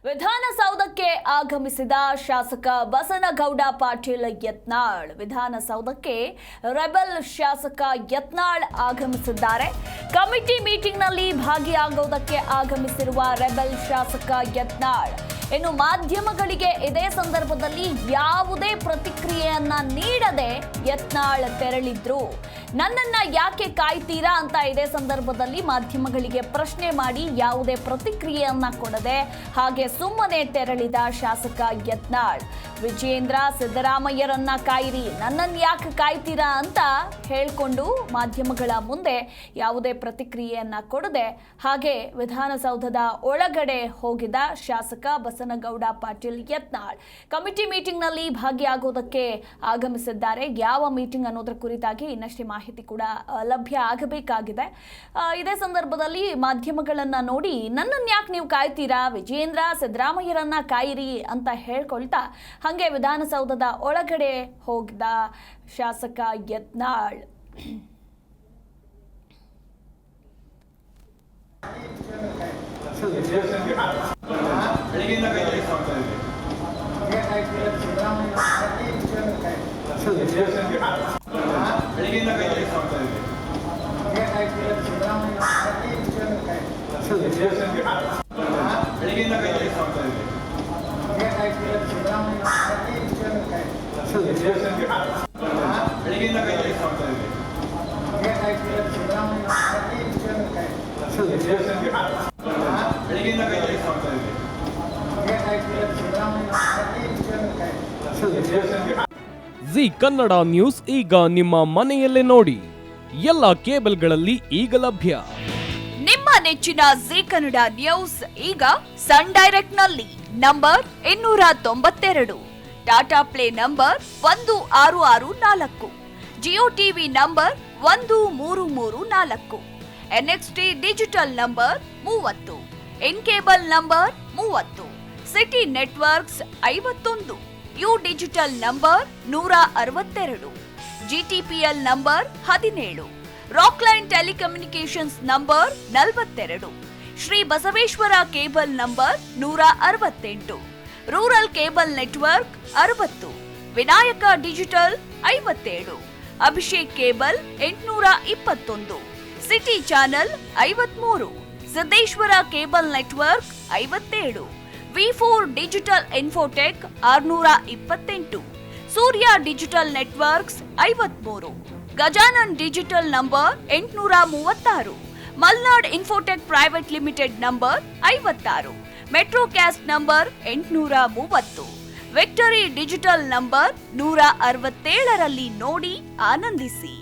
ವಿಧಾನಸೌಧಕ್ಕೆ ಆಗಮಿಸಿದ ಶಾಸಕ ಬಸನಗೌಡ ಪಾಟೀಲ್ ಯತ್ನಾಳ್. ವಿಧಾನಸೌಧಕ್ಕೆ ರೆಬೆಲ್ ಶಾಸಕ ಯತ್ನಾಳ್ ಆಗಮಿಸಿದ್ದಾರೆ. ಕಮಿಟಿ ಮೀಟಿಂಗ್ನಲ್ಲಿ ಭಾಗಿಯಾಗುವುದಕ್ಕೆ ಆಗಮಿಸಿರುವ ರೆಬೆಲ್ ಶಾಸಕ ಯತ್ನಾಳ್ ಇನ್ನು ಮಾಧ್ಯಮಗಳಿಗೆ ಇದೇ ಸಂದರ್ಭದಲ್ಲಿ ಯಾವುದೇ ಪ್ರತಿಕ್ರಿಯೆಯನ್ನ ನೀಡದೆ ಯತ್ನಾಳ್ ತೆರಳಿದ್ರು. ನನ್ನನ್ನ ಯಾಕೆ ಕಾಯ್ತೀರಾ ಅಂತ ಇದೇ ಸಂದರ್ಭದಲ್ಲಿ ಮಾಧ್ಯಮಗಳಿಗೆ ಪ್ರಶ್ನೆ ಮಾಡಿ ಯಾವುದೇ ಪ್ರತಿಕ್ರಿಯೆಯನ್ನ ಕೊಡದೆ ಹಾಗೆ ಸುಮ್ಮನೆ ತೆರಳಿದ ಶಾಸಕ ಯತ್ನಾಳ್ ವಿಜೇಂದ್ರ ಸಿದ್ದರಾಮಯ್ಯರನ್ನ ಕಾಯಿರಿ, ನನ್ನನ್ನು ಯಾಕೆ ಕಾಯ್ತೀರಾ ಅಂತ ಹೇಳ್ಕೊಂಡು ಮಾಧ್ಯಮಗಳ ಮುಂದೆ ಯಾವುದೇ ಪ್ರತಿಕ್ರಿಯೆಯನ್ನ ಕೊಡದೆ ಹಾಗೆ ವಿಧಾನಸೌಧದ ಒಳಗಡೆ ಹೋಗಿದ ಶಾಸಕ ಬಸನಗೌಡ ಪಾಟೀಲ್ ಯತ್ನಾಳ್ ಕಮಿಟಿ ಮೀಟಿಂಗ್ನಲ್ಲಿ ಭಾಗಿಯಾಗುವುದಕ್ಕೆ ಆಗಮಿಸಿದ್ದಾರೆ. ಯಾವ ಮೀಟಿಂಗ್ ಅನ್ನೋದ್ರ ಕುರಿತಾಗಿ ಇನ್ನಷ್ಟೇ ಮಾಹಿತಿ ಕೂಡ ಲಭ್ಯ ಆಗಬೇಕಾಗಿದೆ. ಇದೇ ಸಂದರ್ಭದಲ್ಲಿ ಮಾಧ್ಯಮಗಳನ್ನ ನೋಡಿ ನನ್ನನ್ನು ಯಾಕೆ ನೀವು ಕಾಯ್ತೀರಾ, ವಿಜೇಂದ್ರ ಸಿದ್ದರಾಮಯ್ಯರನ್ನ ಕಾಯಿರಿ ಅಂತ ಹೇಳ್ಕೊಳ್ತಾ ಹಾಗೆ ವಿಧಾನಸೌಧದ ಒಳಗಡೆ ಹೋಗಿದ ಶಾಸಕ ಯತ್ನಾಳ್ ಜಿ ಕನ್ನಡ ನ್ಯೂಸ್ ಈಗ ನಿಮ್ಮ ಮನೆಯಲ್ಲೇ ನೋಡಿ. ಎಲ್ಲ ಕೇಬಲ್ಗಳಲ್ಲಿ ಈಗ ಲಭ್ಯ. ನಿಮ್ಮ ನೆಚ್ಚಿನ ಜಿ ಕನ್ನಡ ನ್ಯೂಸ್ ಈಗ ಸನ್ ಡೈರೆಕ್ಟ್ ನಲ್ಲಿ number 292, Tata play number 1664, Jio TV number 1334, NXT digital number 30, in cable number 30, city networks 51, U digital number 162, GTPL number 17, Rockline telecommunications number 42, Shri Basaveshwara cable number 168, rural cable network 60, Vinayaka digital 57, Abhishek cable 821, city channel 53, Siddeshwara cable network 57, ವಿ4 digital infotech 628, Surya digital networks 53, Gajanan digital number 836, Malnad infotech private limited number 56, Metrocast number 830, victory digital number 167ರಲ್ಲಿ ನೋಡಿ ಆನಂದಿಸಿ.